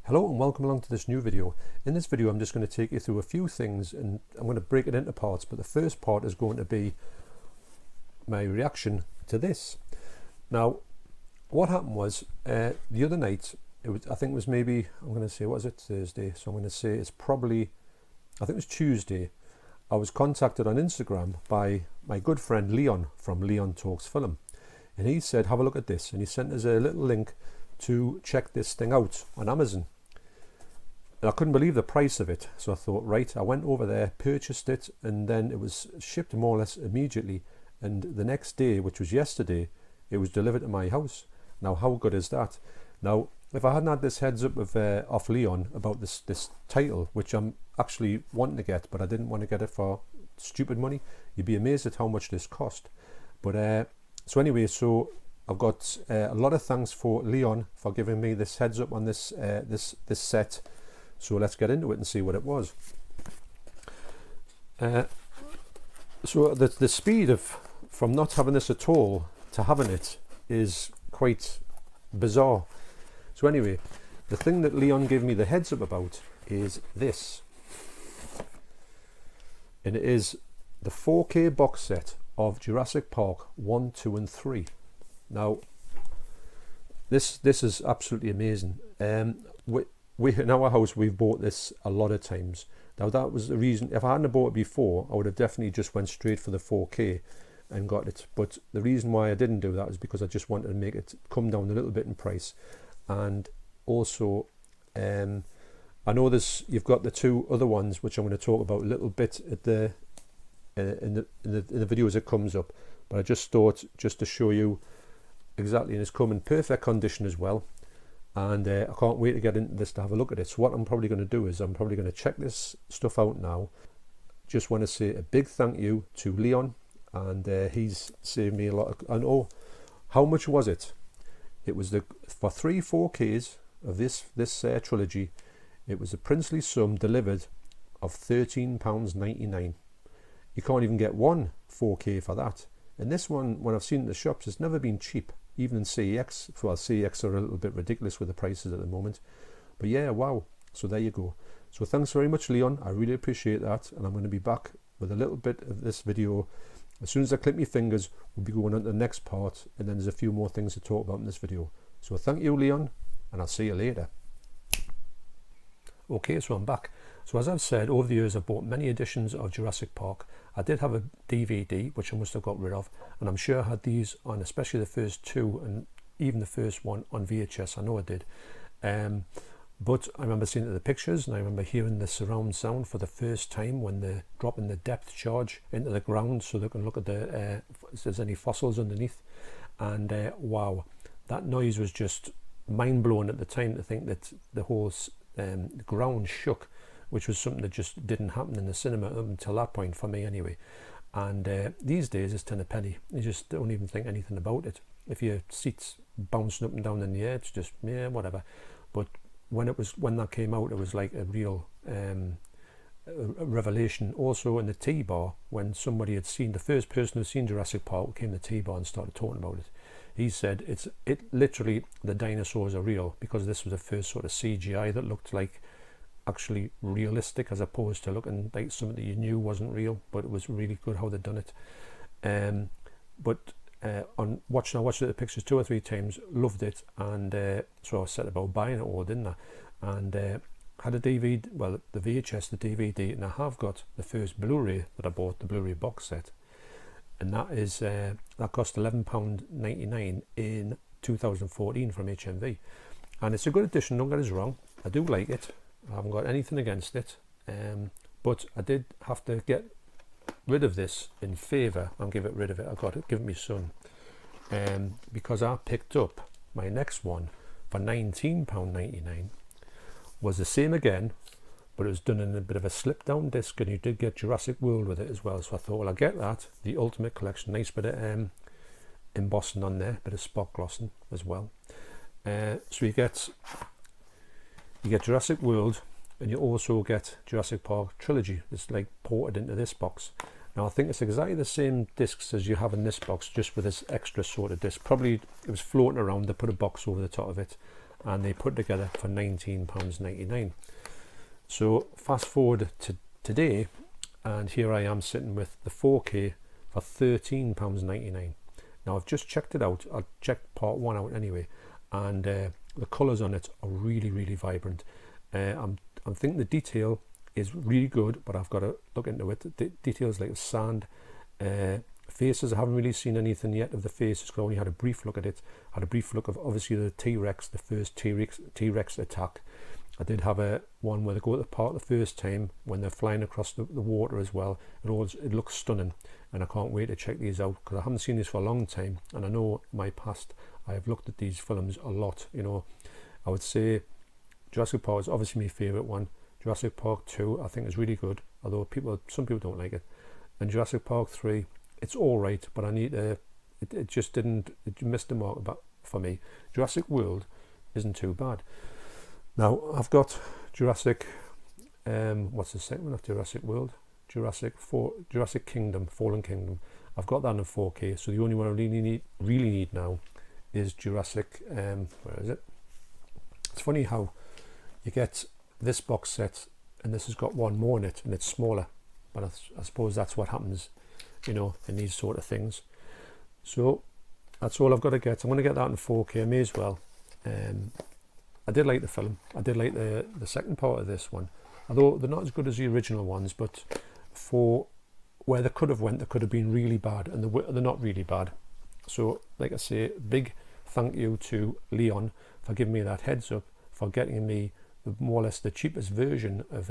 Hello and welcome along to this new video. In this video I'm just going to take you through a few things and I'm going to break it into parts, but the first part is going to be my reaction to this. Now what happened was the other night, I think it was maybe, I'm going to say, what was it, Thursday, so I'm going to say it's probably, I think it was Tuesday, I was contacted on Instagram by my good friend Leon from Leon Talks Film, and he said have a look at this, and he sent us a little link to check this thing out on Amazon. And I couldn't believe the price of it, so I thought, right, I went over there, purchased it, and then it was shipped more or less immediately, and the next day, which was yesterday, it was delivered to my house. Now how good is that? Now if I hadn't had this heads up of off Leon about this title, which I'm actually wanting to get, but I didn't want to get it for stupid money, you'd be amazed at how much this cost. But so anyway, so I've got a lot of thanks for Leon for giving me this heads up on this this set. So let's get into it and see what it was. So the speed of from not having this at all to having it is quite bizarre. So anyway, the thing that Leon gave me the heads up about is this, and it is the 4K box set of Jurassic Park 1, 2 and 3. Now this is absolutely amazing. We in our house we've bought this a lot of times. Now that was the reason, if I hadn't bought it before, I would have definitely just went straight for the 4K and got it. But the reason why I didn't do that is because I just wanted to make it come down a little bit in price. And also I know you've got the two other ones which I'm going to talk about a little bit at the in the video as it comes up, but I just thought just to show you exactly, and it's come in perfect condition as well. And I can't wait to get into this to have a look at it. So what I'm probably going to do is I'm probably going to check this stuff out now. Just want to say a big thank you to Leon, and he's saved me a lot of, and oh, how much was it? It was for 3 4Ks of this trilogy, it was a princely sum delivered of £13.99. You can't even get one 4K for that. And this one, when I've seen it in the shops, it's never been cheap. Even in CEX, well, CEX are a little bit ridiculous with the prices at the moment. But yeah, wow. So there you go. So thanks very much, Leon. I really appreciate that. And I'm going to be back with a little bit of this video. As soon as I click my fingers, we'll be going on to the next part. And then there's a few more things to talk about in this video. So thank you, Leon. And I'll see you later. Okay, so I'm back. So as I've said, over the years I've bought many editions of Jurassic Park. I did have a DVD, which I must have got rid of, and I'm sure I had these on, especially the first two and even the first one on VHS. I know I did. But I remember seeing the pictures, and I remember hearing the surround sound for the first time when they're dropping the depth charge into the ground so they can look at the if there's any fossils underneath. And wow, that noise was just mind-blowing at the time, to think that the whole ground shook, which was something that just didn't happen in the cinema up until that point, for me anyway. And these days it's 10 a penny. You just don't even think anything about it. If your seat's bouncing up and down in the air, it's just, yeah, whatever. But when that came out, it was like a real a revelation. Also in the T-bar, when somebody had seen, the first person who'd seen Jurassic Park came to the T-bar and started talking about it. He said it literally, the dinosaurs are real, because this was the first sort of CGI that looked like actually realistic, as opposed to looking like something that you knew wasn't real. But it was really good how they'd done it. I watched the pictures 2 or 3 times, loved it, and so I set about buying it all, didn't I? And had a DVD, well, the VHS, the DVD, and I have got the first Blu-ray that I bought, the Blu-ray box set, and that is that cost £11.99 in 2014 from HMV, and it's a good edition. Don't get us wrong, I do like it. I haven't got anything against it, but I did have to get rid of this in favour and give rid of it. I got it, give it my son, because I picked up my next one for £19.99. Was the same again, but it was done in a bit of a slip down disc, and you did get Jurassic World with it as well. So I thought, well, I'll get that, the Ultimate Collection, nice bit of embossing on there, bit of spot glossing as well. So you get Jurassic World, and you also get Jurassic Park Trilogy. It's like ported into this box. Now I think it's exactly the same discs as you have in this box, just with this extra sort of disc. Probably it was floating around, they put a box over the top of it, and they put together for £19.99. So fast forward to today, and here I am sitting with the 4K for £13.99. Now I've just checked it out. I checked part 1 out anyway, and the colours on it are really, really vibrant. I'm thinking the detail is really good, but I've got to look into it. The details like sand, faces, I haven't really seen anything yet of the faces because I only had a brief look at it. I had a brief look of obviously the T-Rex, the first T-Rex attack. I did have a one where they go to the park the first time when they're flying across the water as well. It looks stunning, and I can't wait to check these out because I haven't seen this for a long time, and I know in my past I have looked at these films a lot. You know, I would say Jurassic Park is obviously my favourite one. Jurassic Park 2 I think is really good, although some people don't like it. And Jurassic Park 3, it's all right, but I need it just didn't, it missed the mark for me. Jurassic World isn't too bad. Now I've got Jurassic, what's the second one of Jurassic World? Jurassic Kingdom, Fallen Kingdom. I've got that in 4K, so the only one I really need now is Jurassic, where is it? It's funny how you get this box set and this has got one more in it and it's smaller, but I suppose that's what happens, you know, in these sort of things. So that's all I've got to get. I'm going to get that in 4K, I may as well. I did like the film. I did like the second part of this one, although they're not as good as the original ones, but for where they could have been really bad, and they're not really bad. So like I say, big thank you to Leon for giving me that heads up, for getting me more or less the cheapest version of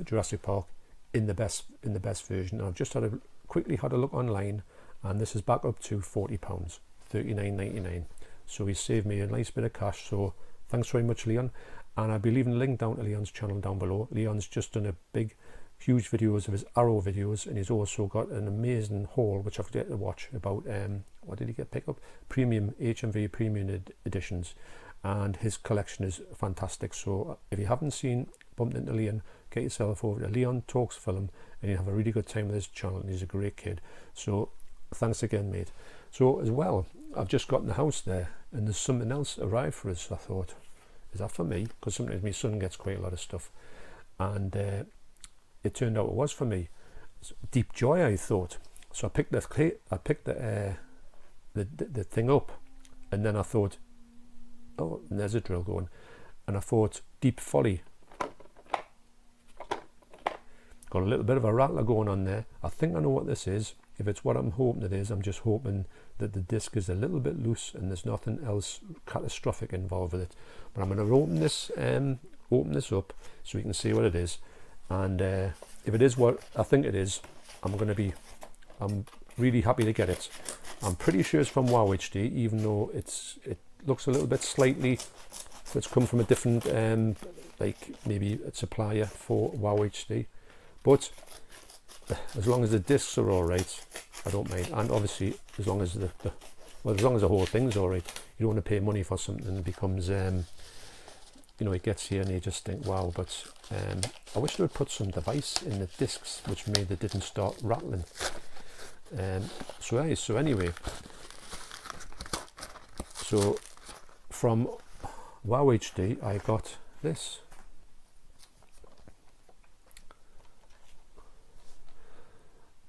Jurassic Park in the best version. And I've just quickly had a look online, and this is back up to £40, $39.99. So he saved me a nice bit of cash, so thanks very much, Leon. And I'll be leaving a link down to Leon's channel down below. Leon's just done a huge videos of his Arrow videos, and he's also got an amazing haul which I've yet to watch about what did he pick up? Premium HMV Premium editions, and his collection is fantastic. So if you haven't bumped into Leon, get yourself over to Leon Talks Film, and you'll have a really good time with his channel, and he's a great kid. So thanks again, mate. So as well, I've just got in the house there, and there's something else arrived for us. I thought, is that for me? Because sometimes my son gets quite a lot of stuff, and it turned out it was for me. It's deep joy, I thought. So I picked the thing up, and then I thought, oh, and there's a drill going, and I thought deep folly. Got a little bit of a rattler going on there. I think I know what this is. If it's what I'm hoping it is, I'm just hoping that the disc is a little bit loose and there's nothing else catastrophic involved with it. But I'm going to open this up so you can see what it is. And if it is what I think it is, I'm really happy to get it. I'm pretty sure it's from Wow HD, even though it looks a little bit slightly. It's come from a different, like maybe a supplier for Wow HD, but as long as the discs are all right, I don't mind. And obviously, as long as the whole thing's all right, you don't want to pay money for something that becomes, you know, it gets here and you just think, wow. But I wish they would put some device in the discs which made they didn't start rattling. So anyway, so from Wow HD, I got this.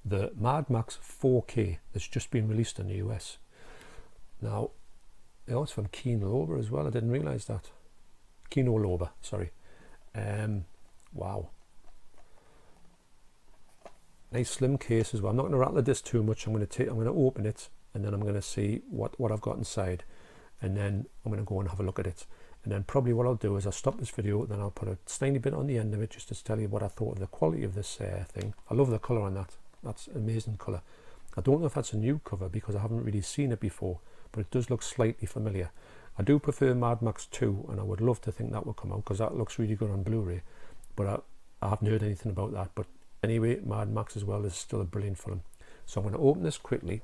The Mad Max 4K that's just been released in the US. Now, it's from Kino Lorber as well. I didn't realise that. Kino Lorber, sorry. Wow. Nice slim case as well. I'm not going to rattle the disc too much. I'm going to open it, and then I'm going to see what I've got inside, and then I'm going to go and have a look at it. And then probably what I'll do is I'll stop this video, then I'll put a tiny bit on the end of it just to tell you what I thought of the quality of this thing. I love the colour on that. That's amazing colour. I don't know if that's a new cover because I haven't really seen it before, but it does look slightly familiar. I do prefer Mad Max 2, and I would love to think that will come out because that looks really good on Blu-ray, but I haven't heard anything about that. But anyway, Mad Max as well is still a brilliant film. So I'm going to open this quickly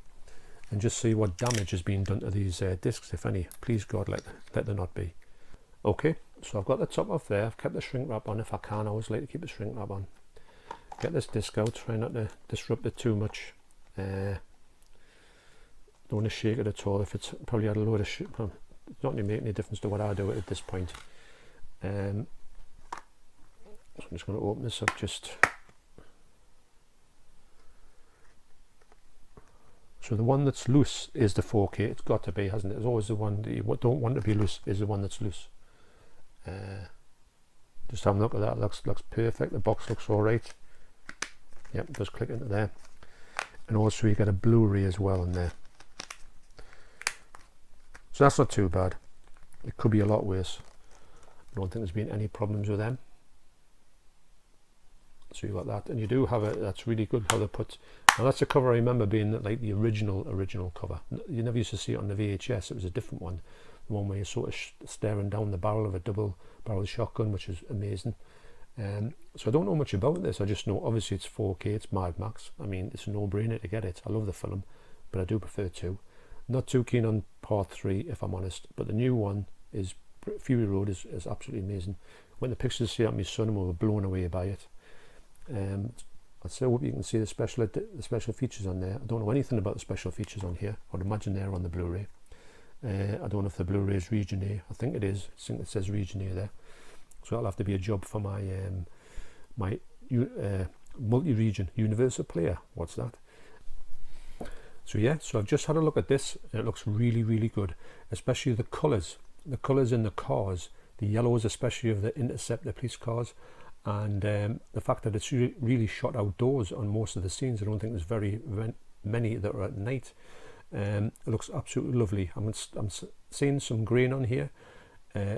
and just see what damage has been done to these discs, if any. Please God, let there not be. Okay, so I've got the top off there. I've kept the shrink wrap on if I can. I always like to keep the shrink wrap on. Get this disc out, try not to disrupt it too much. Don't want to shake it at all. If it's probably had a load of it's not going to make any difference to what I do at this point. So I'm just going to open this up just. So the one that's loose is the 4K. It's got to be, hasn't it? It's always the one that you don't want to be loose is the one that's loose. Just have a look at that. Looks perfect. The box looks all right. Yep, just click into there. And also you get a Blu-ray as well in there. So that's not too bad. It could be a lot worse. I don't think there's been any problems with them. So you got that, and you do have it. That's really good how they put. Now that's a cover I remember being like the original cover. You never used to see it on the VHS. It was a different one, the one where you're sort of staring down the barrel of a double-barrel shotgun, which is amazing. So I don't know much about this. I just know obviously it's 4K. It's Mad Max. I mean, it's a no-brainer to get it. I love the film, but I do prefer 2. Not too keen on part 3, if I'm honest. But the new one is Fury Road is absolutely amazing. When the pictures see at my son, we were blown away by it. I still hope you can see the special features on there. I don't know anything about the special features on here. I'd imagine they're on the Blu-ray. I don't know if the Blu-ray is Region A. I think it is. I think it says Region A there. So that'll have to be a job for my multi-region universal player. What's that? So yeah, so I've just had a look at this, and it looks really, really good. Especially the colours. The colours in the cars. The yellows, especially of the Interceptor police cars. And the fact that it's really shot outdoors on most of the scenes. I don't think there's very many that are at night. It looks absolutely lovely. I'm seeing some grain on here,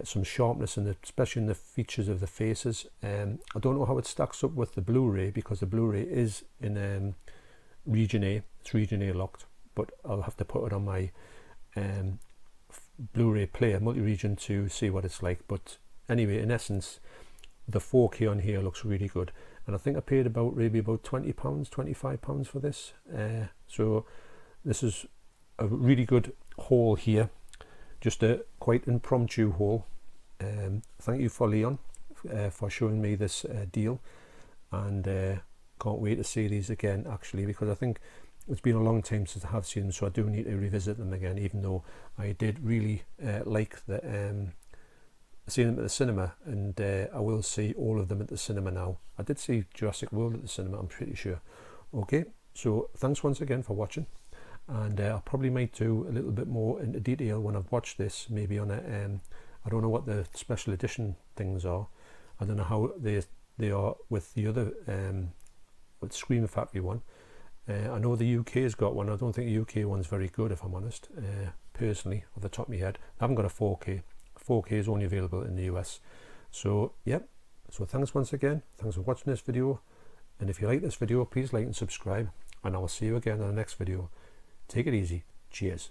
some sharpness especially in the features of the faces. I don't know how it stacks up with the Blu-ray, because the Blu-ray is in Region A. It's Region A locked, but I'll have to put it on my Blu-ray player, multi-region, to see what it's like. But anyway, in essence, the 4K on here looks really good, and I think I paid maybe about £20, £25 for this. So this is a really good haul here, just a quite impromptu haul. Thank you for Leon for showing me this deal, and can't wait to see these again, actually, because I think it's been a long time since I have seen them, so I do need to revisit them again, even though I did really like the seeing them at the cinema, and I will see all of them at the cinema now. I did see Jurassic World at the cinema, I'm pretty sure. Okay, so thanks once again for watching, and I probably might do a little bit more into detail when I've watched this, maybe on a I don't know what the special edition things are. I don't know how they are with the other with Scream Factory one. I know the UK has got one. I don't think the UK one's very good, if I'm honest, personally, off the top of my head. I haven't got a 4K. 4K is only available in the US. So yep, so thanks once again. Thanks for watching this video, and if you like this video, please like and subscribe, and I will see you again in the next video. Take it easy. Cheers.